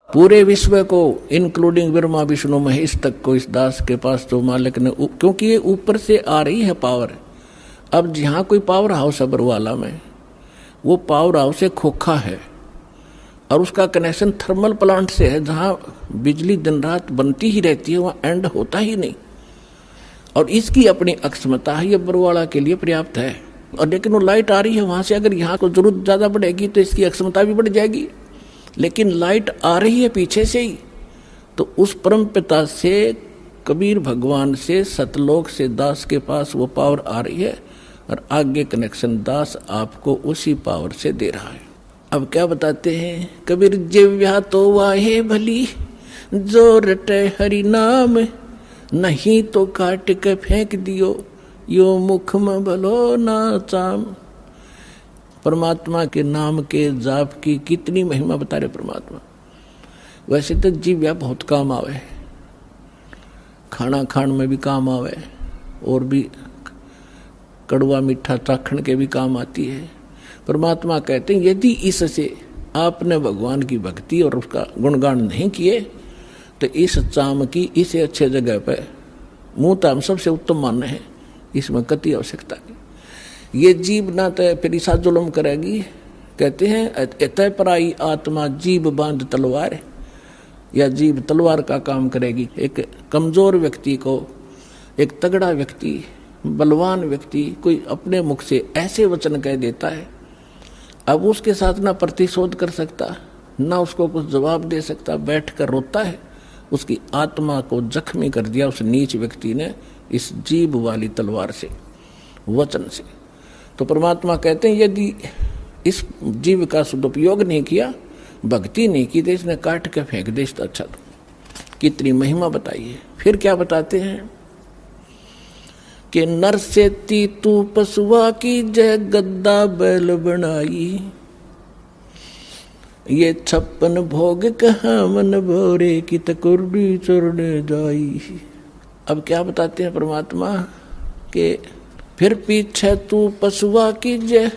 पूरे विश्व को इंक्लूडिंग ब्रह्मा विष्णु महेश तक को इस दास के पास तो मालिक ने, क्योंकि ये ऊपर से आ रही है पावर। अब जहाँ कोई पावर हाउस है बरवाला में, वो पावर हाउस से खोखा है और उसका कनेक्शन थर्मल प्लांट से है, जहाँ बिजली दिन रात बनती ही रहती है, वहाँ एंड होता ही नहीं। और इसकी अपनी अक्षमता है, ये बरवाला के लिए पर्याप्त है। और लेकिन वो लाइट आ रही है वहाँ से, अगर यहाँ को जरूरत ज़्यादा बढ़ेगी तो इसकी अक्षमता भी बढ़ जाएगी। लेकिन लाइट आ रही है पीछे से ही, तो उस परम पिता से, कबीर भगवान से, सतलोक से दास के पास वो पावर आ रही है और आगे कनेक्शन दास आपको उसी पावर से दे रहा है। अब क्या बताते हैं, कबीर जिव्या तो वाहे भली जो रटे हरि नाम, नहीं तो काट के फेंक दियो यो मुख में भलो ना चाम। परमात्मा के नाम के जाप की कितनी महिमा बता रहे परमात्मा। वैसे तो जीव्या बहुत काम आवे, खाना खान में भी काम आवे, और भी कड़वा मीठा चाखण के भी काम आती है। परमात्मा कहते हैं यदि इससे आपने भगवान की भक्ति और उसका गुणगान नहीं किए तो इस चाम की इसे अच्छे जगह पे मुँह तो हम सबसे उत्तम मानने हैं, इसमें कति आवश्यकता नहीं। ये जीव ना तो फिर ईसा जुल्म करेगी। कहते हैं एतय पराई आत्मा जीव बांध तलवार, या जीव तलवार का काम करेगी। एक कमजोर व्यक्ति को एक तगड़ा व्यक्ति, बलवान व्यक्ति कोई अपने मुख से ऐसे वचन कह देता है, अब उसके साथ ना प्रतिशोध कर सकता, ना उसको कुछ जवाब दे सकता, बैठ कर रोता है। उसकी आत्मा को जख्मी कर दिया उस नीच व्यक्ति ने इस जीभ वाली तलवार से, वचन से। तो परमात्मा कहते हैं यदि इस जीव का सदुपयोग नहीं किया, भक्ति नहीं की, तो इसने काट के फेंक दे तो अच्छा। तो कितनी महिमा बताइए। फिर क्या बताते हैं कि नर से तू पशुआ की जय गद्दा बैल बनाई, ये 56 भोग कहाँ मन भोरे की तकुर्डी चरने जाई। अब क्या बताते हैं परमात्मा के फिर पीछे तू पशुआ की जय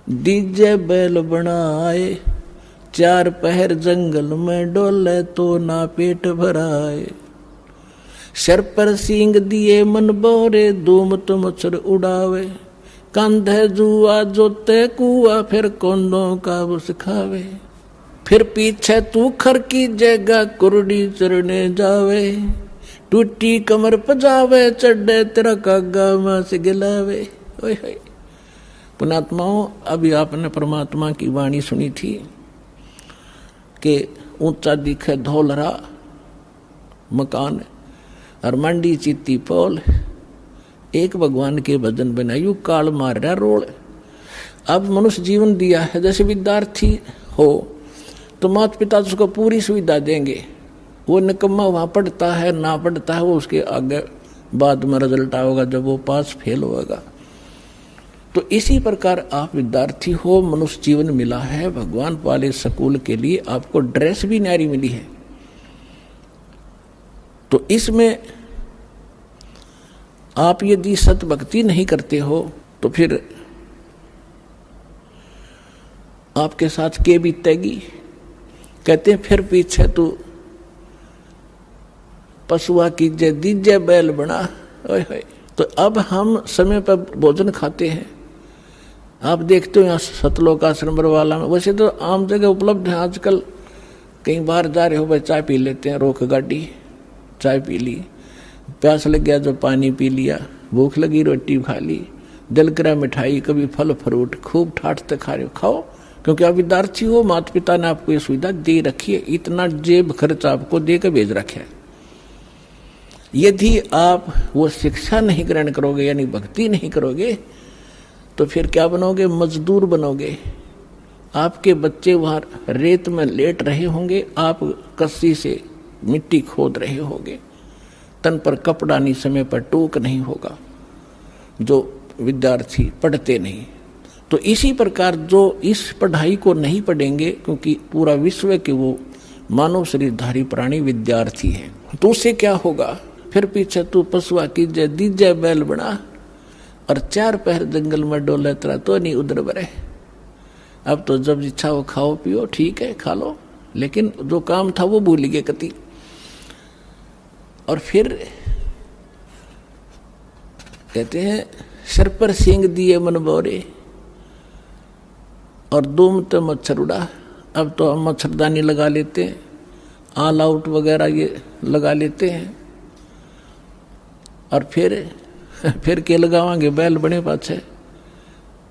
दीजे बैल बनाए, 4 पहर जंगल में डोले तो ना पेट भराए, सर पर सींग दिए मन बोरे धूम तो मच्छर उड़ावे, कंधे जुआ जोते कुआ फिर कोंडों का बस खावे, फिर पीछे तू खर की जगह कुर्डी चरने जावे, टूटी कमर पजावे चढ़े तेरा कागा मां से गिलावे। ओए पुणात्माओं, अभी आपने परमात्मा की वाणी सुनी थी कि ऊंचा दिखे धौलरा मकान और मंडी चित्ती पोल, एक भगवान के भजन बनायु काल मार रहा रोल। अब मनुष्य जीवन दिया है, जैसे विद्यार्थी हो तो माता पिता उसको पूरी सुविधा देंगे, वो निकम्मा वहाँ पढ़ता है ना पढ़ता है वो उसके आगे बाद में रिजल्ट आएगा जब वो पास फेल होगा। तो इसी प्रकार आप विद्यार्थी हो, मनुष्य जीवन मिला है, भगवान वाले स्कूल के लिए आपको ड्रेस भी न्यारी मिली है। तो इसमें आप यदि सत भक्ति नहीं करते हो तो फिर आपके साथ के बीतेगी। कहते हैं फिर पीछे तू पशुआ की जय दीजे बैल बना। ओए होए। तो अब हम समय पर भोजन खाते हैं, आप देखते हो यहाँ सतलोक आश्रम बरवाला में, वैसे तो आम जगह उपलब्ध है आजकल, कहीं बाहर जा रहे हो भाई चाय पी लेते हैं, रोक गाड़ी चाय पी ली, प्यास लग गया जो पानी पी लिया, भूख लगी रोटी खा ली, दिल करा मिठाई, कभी फल फ्रूट खूब ठाटते खा रहे हो, खाओ, क्योंकि आप विद्यार्थी हो, माता पिता ने आपको ये सुविधा दे रखी है, इतना जेब खर्च आपको दे के भेज रखे है। यदि आप वो शिक्षा नहीं ग्रहण करोगे यानी भक्ति नहीं करोगे तो फिर क्या बनोगे, मजदूर बनोगे। आपके बच्चे वहाँ रेत में लेट रहे होंगे, आप कस्सी से मिट्टी खोद रहे होंगे, तन पर कपड़ा नहीं, समय पर टूक नहीं होगा, जो विद्यार्थी पढ़ते नहीं। तो इसी प्रकार जो इस पढ़ाई को नहीं पढ़ेंगे, क्योंकि पूरा विश्व के वो मानव शरीरधारी प्राणी विद्यार्थी हैं, तो उससे क्या होगा, फिर पीछे तू पशुआ की जय दीजे बैल बना और 4 पहर जंगल में डोले तेरा तो नहीं उधर बरे। अब तो जब इच्छा हो खाओ पियो, ठीक है खा लो, लेकिन जो काम था वो भूल गए कति। और फिर कहते हैं सिर पर सींग दिए मन बोरे और दूम तो मच्छर उड़ा। अब तो हम मच्छरदानी लगा लेते हैं, ऑल आउट वगैरह ये लगा लेते हैं। और फिर के लगावांगे बैल बने पाछे।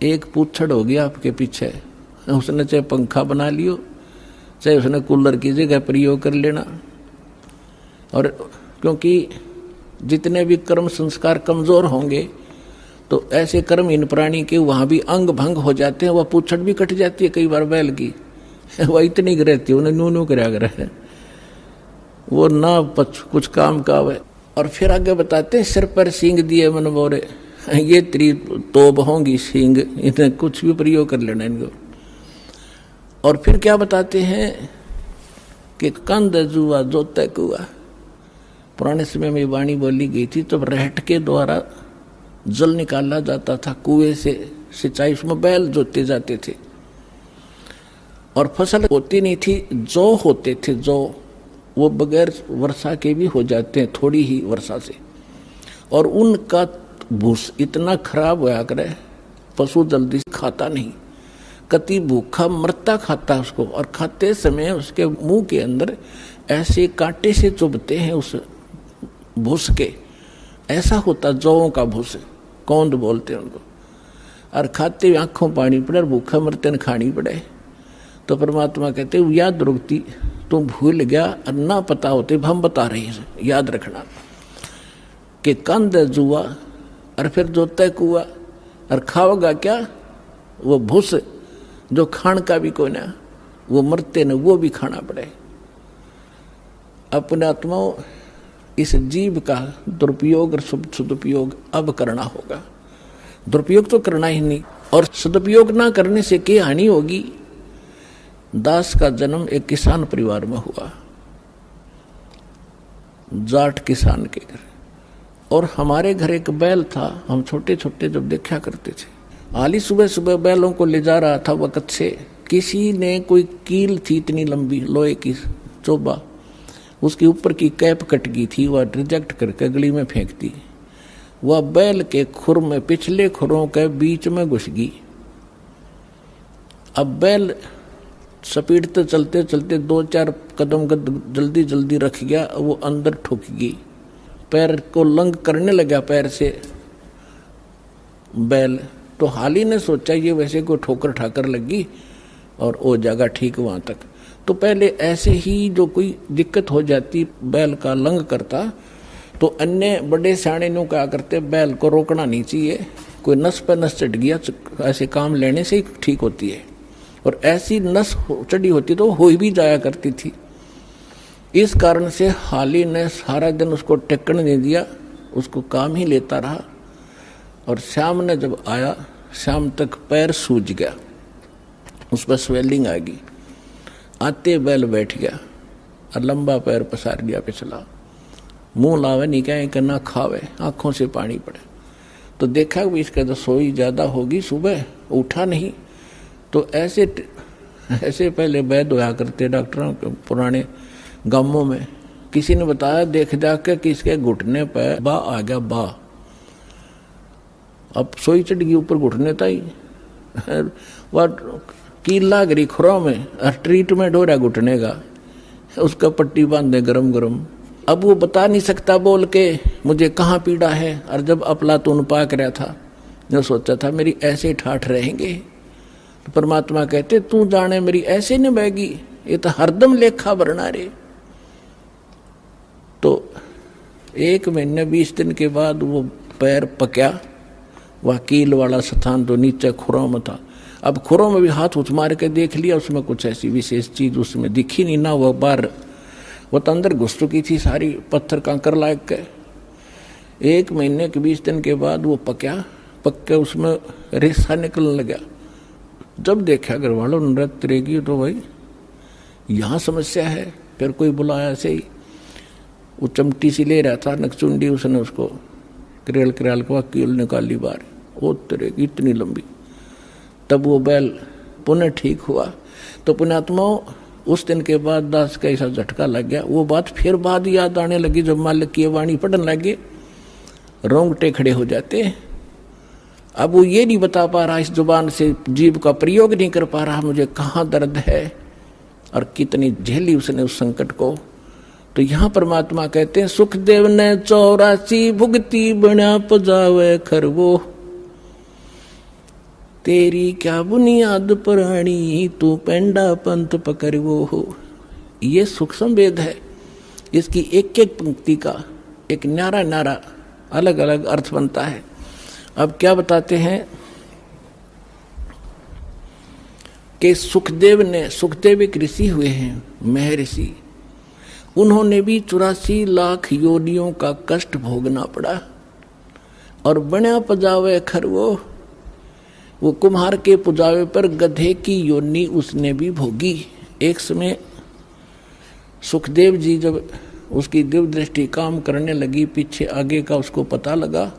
एक पूछड़ हो गया आपके पीछे, उसने चाहे पंखा बना लियो, चाहे उसने कूलर की जगह प्रयोग कर लेना। और क्योंकि जितने भी कर्म संस्कार कमजोर होंगे तो ऐसे कर्महीन प्राणी के वहाँ भी अंग भंग हो जाते हैं। वह पूछड़ भी कट जाती है कई बार बैल की, वह इतनी रहती है, उन्हें न्यू कराया करे, वो ना कुछ काम का है। और फिर आगे बताते हैं सिर पर सींग दिए मन बोरे, ये तेरी तोब होंगी सींग, इन्हें कुछ भी प्रयोग कर लेना इनको। और फिर क्या बताते हैं कि कंद जुआ जोते कुआ। पुराने समय में वाणी बोली गई थी, तब रहट के द्वारा जल निकाला जाता था कुएं से, सिंचाई उसमें बैल जोते जाते थे। और फसल होती नहीं थी, जौ होते थे, जौ वो बगैर वर्षा के भी हो जाते हैं, थोड़ी ही वर्षा से। और उनका भूस इतना खराब होया करे, पशु जल्दी खाता नहीं, कति भूखा मरता खाता उसको। और खाते समय उसके मुंह के अंदर ऐसे कांटे से चुभते हैं उस भूस के, ऐसा होता जौओं का भूस, कौंद बोलते हैं उनको। और खाते आंखों पानी पड़े और भूखा मरते न खानी पड़े। तो परमात्मा कहते याद रुकती, तुम भूल गया और ना पता होते, हम बता रहे हैं, याद रखना कि कंद जुआ और फिर जोते कुआ। और खाओगा क्या, वो भूस जो खान का भी कोई ना, वो मरते न वो भी खाना पड़े। अपने आत्माओं इस जीव का दुरुपयोग और सदुपयोग अब करना होगा। दुरुपयोग तो करना ही नहीं, और सदुपयोग ना करने से क्या हानि होगी। दास का जन्म एक किसान परिवार में हुआ, जाट किसान के घर। और हमारे घर एक बैल था, हम छोटे छोटे जब देखा करते थे। आली सुबह सुबह बैलों को ले जा रहा था वक्त से, किसी ने कोई कील थी इतनी लंबी लोहे की चोबा, उसके ऊपर की कैप कट गई थी, वह रिजेक्ट करके गली में फेंक दी। वह बैल के खुर में पिछले खुरों के बीच में घुस गई। अब बैल स्पीड चलते चलते 2-4 कदम जल्दी जल्दी रख गया, वो अंदर ठुक गई, पैर को लंग करने लगा पैर से बैल। तो हाली ने सोचा ये वैसे कोई ठोकर ठाकर लगी और वो जगह ठीक वहां तक। तो पहले ऐसे ही जो कोई दिक्कत हो जाती, बैल का लंग करता, तो अन्य बड़े सियाणे नु क्या करते, बैल को रोकना नहीं चाहिए, कोई नस पे नस चढ़ गया, ऐसे काम लेने से ही ठीक होती है। और ऐसी नस चढ़ी होती तो हो भी जाया करती थी। इस कारण से हाली ने सारा दिन उसको टेकन नहीं दिया, उसको काम ही लेता रहा। और शाम ने जब आया, शाम तक पैर सूज गया, उस पर स्वेलिंग आ गई। आते बैल बैठ गया और लंबा पैर पसार गया पिछला, मुंह लावे नहीं कहें कि ना खावे, आंखों से पानी पड़े। तो देखा कि इसका तो सोई ज्यादा होगी, सुबह उठा नहीं। तो ऐसे पहले वैद्य होया करते डॉक्टरों के पुराने गांवों में। किसी ने बताया देख जाके कि इसके घुटने पर बा आ गया, बा। अब सोई चढ़ गई ऊपर घुटने ताई, वह कील लाग रही खुरों में, ट्रीटमेंट हो रहा घुटने का, उसका पट्टी बांधे गरम गरम। अब वो बता नहीं सकता बोल के मुझे कहाँ पीड़ा है। और जब अफलातून पाक रहा था, जो सोचा था मेरी ऐसे ठाठ रहेंगे, तो परमात्मा कहते तू जाने मेरी ऐसे नहीं बहेगी, ये तो हरदम लेखा भरना रे। तो 1 महीने 20 दिन के बाद वो पैर पक्या, वह कील वाला स्थान तो नीचे खुरों में था। अब खुरों में भी हाथ उठ मार के देख लिया, उसमें कुछ ऐसी विशेष चीज उसमें दिखी नहीं ना। वह बार वो तो अंदर घुस चुकी थी सारी, पत्थर कंकर लायक के। 1 महीने के 20 दिन के बाद वो पक्या, पक के उसमें रेसा निकलने लगा। जब देखा घर वालों नृत्य रहेगी तो भाई यहाँ समस्या है। फिर कोई बुलाया ऐसे ही, वो चमटी सी ले रहा था नकचुंडी, उसने उसको करेल करेल को कील निकाली बार, वो तरेगी इतनी लंबी। तब वो बैल पुनः ठीक हुआ। तो पुण्यात्माओं उस दिन के बाद दास का ऐसा झटका लग गया। वो बात फिर बाद याद आने लगी जब मालिक की वाणी पढ़ने लगे, रोंगटे खड़े हो जाते। अब वो ये नहीं बता पा रहा, इस जुबान से जीभ का प्रयोग नहीं कर पा रहा, मुझे कहाँ दर्द है और कितनी झेली उसने उस संकट को। तो यहाँ परमात्मा कहते हैं सुखदेव ने 84 भुगती बना पजावे खरवो, तेरी क्या बुनियाद पुरानी तू पेंडा पंथ पकड़वो हो। ये सूक्ष्म वेद है, इसकी एक एक पंक्ति का एक न्यारा न्यारा अलग अलग अर्थ बनता है। अब क्या बताते हैं कि सुखदेव एक ऋषि हुए हैं, महर्षि। उन्होंने भी 84 लाख योनियों का कष्ट भोगना पड़ा और बना पजावे खरवो, वो कुम्हार के पुजावे पर गधे की योनि उसने भी भोगी। एक समय सुखदेव जी जब उसकी दिव्य दृष्टि काम करने लगी, पीछे आगे का उसको पता लगा,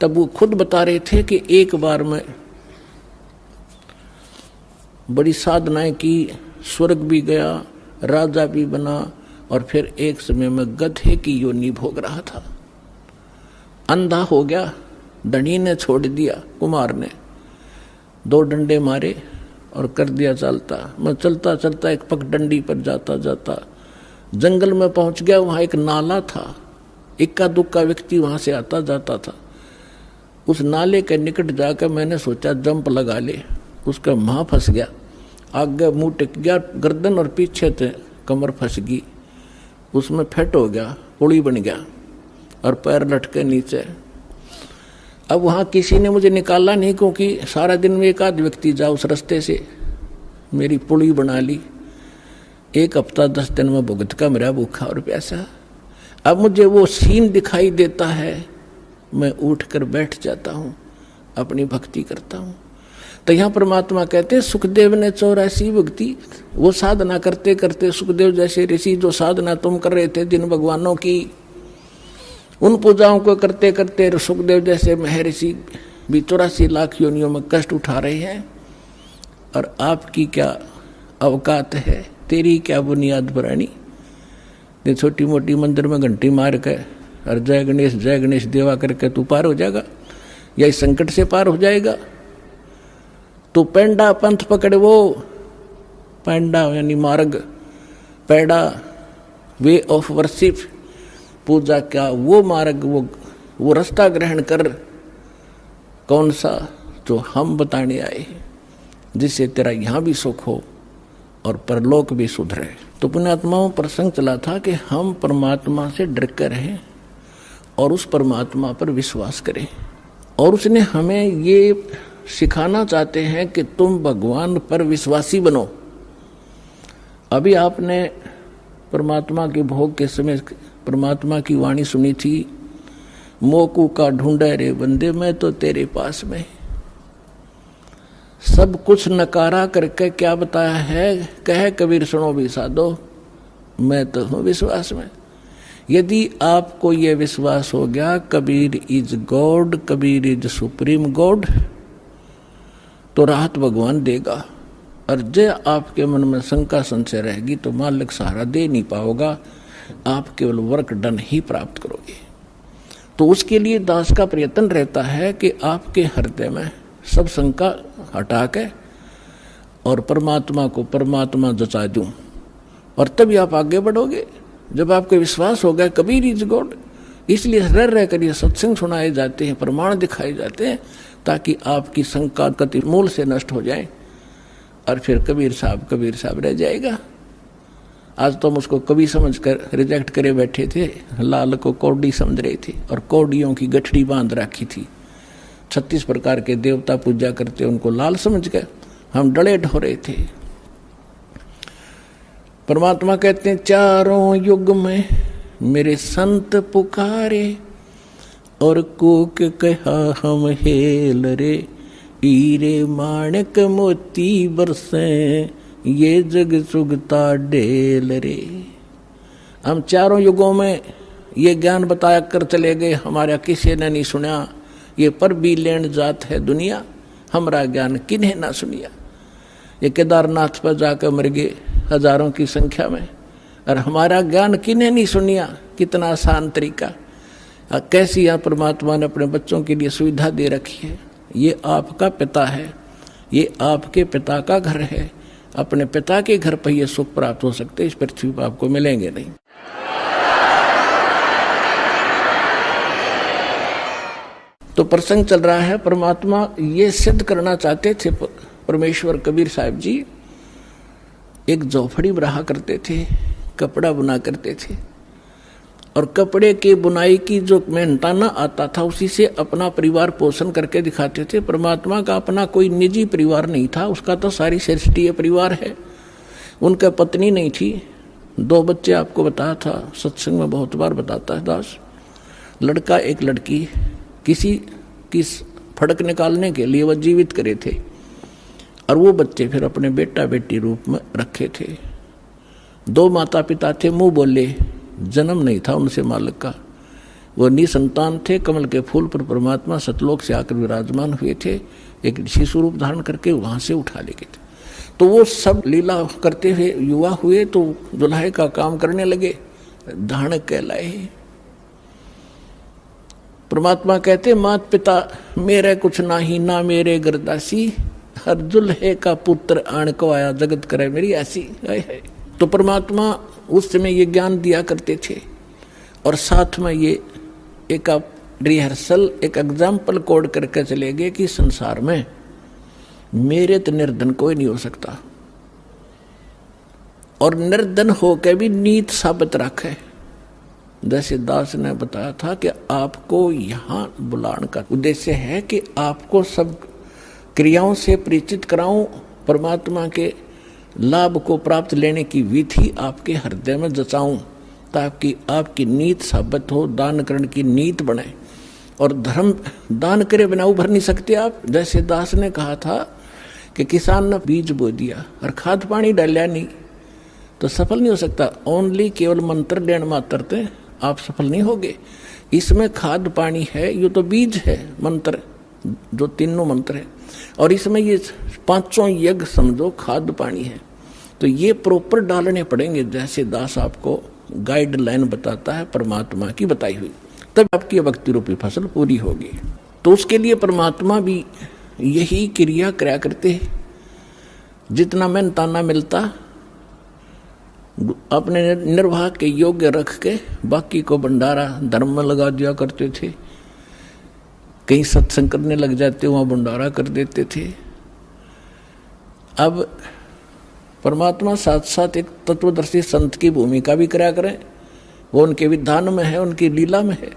तब वो खुद बता रहे थे कि एक बार में बड़ी साधनाएं की, स्वर्ग भी गया, राजा भी बना और फिर एक समय में गधे की योनि भोग रहा था। अंधा हो गया, धनी ने छोड़ दिया, कुमार ने 2 डंडे मारे और कर दिया चलता। मैं चलता चलता एक पगडंडी पर जाता जाता जंगल में पहुंच गया। वहां एक नाला था, इक्का दुक्का व्यक्ति वहां से आता जाता था। उस नाले के निकट जाकर मैंने सोचा जंप लगा ले, उसका मुँह फंस गया, आगे मुंह टिक गया, गर्दन और पीछे से कमर फंस गई, उसमें फट हो गया, पुड़ी बन गया और पैर लटके नीचे। अब वहाँ किसी ने मुझे निकाला नहीं, क्योंकि सारा दिन में एक आध व्यक्ति जा उस रास्ते से, मेरी पुड़ी बना ली। 1 हफ्ता 10 दिन में भुगत का मेरा भूखा और प्यासा। अब मुझे वो सीन दिखाई देता है, मैं उठकर बैठ जाता हूँ, अपनी भक्ति करता हूँ। तो यहाँ परमात्मा कहते हैं सुखदेव ने 84 भक्ति, वो साधना करते करते सुखदेव जैसे ऋषि जो साधना तुम कर रहे थे जिन भगवानों की, उन पूजाओं को करते करते सुखदेव जैसे महर्षि भी 84 लाख योनियों में कष्ट उठा रहे हैं। और आपकी क्या अवकात है, तेरी क्या बुनियाद पुरानी। ये छोटी मोटी मंदिर में घंटी मार के और जय गणेश देवा करके तू पार हो जाएगा, या इस संकट से पार हो जाएगा। तो पेंडा पंथ पकड़े, वो पेंडा यानी मार्ग, पैडा वे ऑफ वर्शिप, पूजा का वो मार्ग, वो रास्ता ग्रहण कर। कौन सा? जो हम बताने आए, जिससे तेरा यहाँ भी सुख हो और परलोक भी सुधरे। तो पुण्यात्माओं प्रसंग चला था कि हम परमात्मा से डर कर रहें और उस परमात्मा पर विश्वास करें। और उसने हमें ये सिखाना चाहते हैं कि तुम भगवान पर विश्वासी बनो। अभी आपने परमात्मा के भोग के समय परमात्मा की वाणी सुनी थी, मोकू का ढूंढे रे बंदे मैं तो तेरे पास में। सब कुछ नकारा करके क्या बताया है, कहे कबीर सुनो भी साधो, मैं तो हूँ विश्वास में। यदि आपको ये विश्वास हो गया Kabir is God, Kabir is supreme God, तो राहत भगवान देगा। और जो आपके मन में शंका संशय रहेगी तो मालिक सहारा दे नहीं पाओगा, आप केवल वर्क डन ही प्राप्त करोगे। तो उसके लिए दास का प्रयत्न रहता है कि आपके हृदय में सब शंका हटा के और परमात्मा को परमात्मा जचा दूं, और तभी आप आगे बढ़ोगे। जब आपको विश्वास होगा कबीर इज गॉड, इसलिए रह कर ये सत्संग सुनाए जाते हैं, प्रमाण दिखाए जाते हैं, ताकि आपकी शंका कति मूल से नष्ट हो जाए और फिर कबीर साहब रह जाएगा। आज तो हम उसको कवि समझ कर रिजेक्ट करे बैठे थे, लाल को कौड़ी समझ रहे थे और कौड़ियों की गठड़ी बांध रखी थी। 36 प्रकार के देवता पूजा करते, उनको लाल समझ कर हम डले ढो रहे थे। परमात्मा कहते हैं चारों युग में मेरे संत पुकारे और कूक कहा हम हेल रे, हीरे माणक मोती बरसे ये जग सुगता ढेल रे। हम चारों युगों में ये ज्ञान बताया कर चले गए, हमारा किसी ने नहीं सुना। ये पर भी लेन जात है दुनिया, हमारा ज्ञान किन्हें ना सुनिया। ये केदारनाथ पर जाकर मर गए हजारों की संख्या में, और हमारा ज्ञान किन्हें नहीं सुनिया। कितना आसान तरीका, कैसी यहाँ परमात्मा ने अपने बच्चों के लिए सुविधा दे रखी है। ये आपका पिता है, ये आपके पिता का घर है। अपने पिता के घर पर ये सुख प्राप्त हो सकते, इस पृथ्वी पर आपको मिलेंगे नहीं। तो प्रसंग चल रहा है, परमात्मा ये सिद्ध करना चाहते थे। परमेश्वर कबीर साहब जी एक झोपड़ी रहा करते थे, कपड़ा बुना करते थे, और कपड़े के बुनाई की जो मेहनताना आता था उसी से अपना परिवार पोषण करके दिखाते थे। परमात्मा का अपना कोई निजी परिवार नहीं था, उसका तो सारी सृष्टि परिवार है। उनका पत्नी नहीं थी, 2 बच्चे आपको बताया था, सत्संग में बहुत बार बताता है दास। लड़का एक लड़की, किसी की फड़क निकालने के लिए वह जीवित करे थे, और वो बच्चे फिर अपने बेटा बेटी रूप में रखे थे। 2 माता पिता थे, मुंह बोले, जन्म नहीं था उनसे मालिक का। वो निसंतान थे, कमल के फूल पर परमात्मा सतलोक से आकर विराजमान हुए थे। एक शिशु रूप धारण करके वहां से उठा ले गए थे। तो वो सब लीला करते हुए युवा हुए तो दुल्हे का काम करने लगे, धानक कहलाए। परमात्मा कहते, मात पिता मेरे कुछ नाही, ना मेरे गरदासी, हर दुल्हे का पुत्र आण को आया, जगत करे मेरी ऐसी। तो परमात्मा उस समय ये ज्ञान दिया करते थे, और साथ में ये एक रिहर्सल, एक एग्जाम्पल कोड करके चले गए कि संसार में मेरे तो निर्धन कोई नहीं हो सकता, और निर्धन होकर भी नीत साबित रखे। जैसे दास ने बताया था कि आपको यहाँ बुलाने का उद्देश्य है कि आपको सब क्रियाओं से परिचित कराऊं, परमात्मा के लाभ को प्राप्त लेने की विधि आपके हृदय में जचाऊं, ताकि आपकी नीत साबित हो, दान करने की नीत बने। और धर्म दान करे बिना उभर नहीं सकते आप। जैसे दास ने कहा था कि किसान ने बीज बो दिया और खाद पानी डालिया नहीं तो सफल नहीं हो सकता। ओनली केवल मंत्र देण मात्र से आप सफल नहीं होगे। इसमें खाद पानी है, ये तो बीज है, मंत्र जो तीनों मंत्र है, और इसमें ये 5 यज्ञ समझो खाद पानी है। तो ये प्रॉपर डालने पड़ेंगे, जैसे दास आपको गाइडलाइन बताता है परमात्मा की बताई हुई, तब आपकी भक्ति रूपी फसल पूरी होगी। तो उसके लिए परमात्मा भी यही क्रिया कराया करते हैं। जितना मेहनताना मिलता अपने निर्वाह के योग्य रख के बाकी को भंडारा धर्म में लगा दिया करते थे। कहीं सत्संग करने लग जाते, वहां भंडारा कर देते थे। अब परमात्मा साथ साथ एक तत्वदर्शी संत की भूमिका भी कराया करें, वो उनके विधान में है, उनकी लीला में है।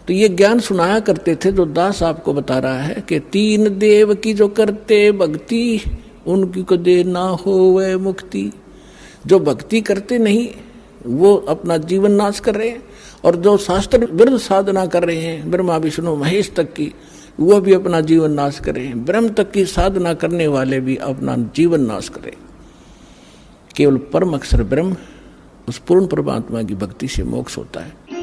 तो ये ज्ञान सुनाया करते थे जो दास आपको बता रहा है कि 3 देव की जो करते भक्ति, उनकी को दे ना हो वह मुक्ति। जो भक्ति करते नहीं वो अपना जीवन नाश कर रहे हैं, और जो शास्त्र विरुद्ध साधना कर रहे हैं ब्रह्मा विष्णु महेश तक की, वो भी अपना जीवन नाश कर रहे हैं। ब्रह्म तक की साधना करने वाले भी अपना जीवन नाश कर रहे हैं। केवल परम अक्षर ब्रह्म, उस पूर्ण परमात्मा की भक्ति से मोक्ष होता है।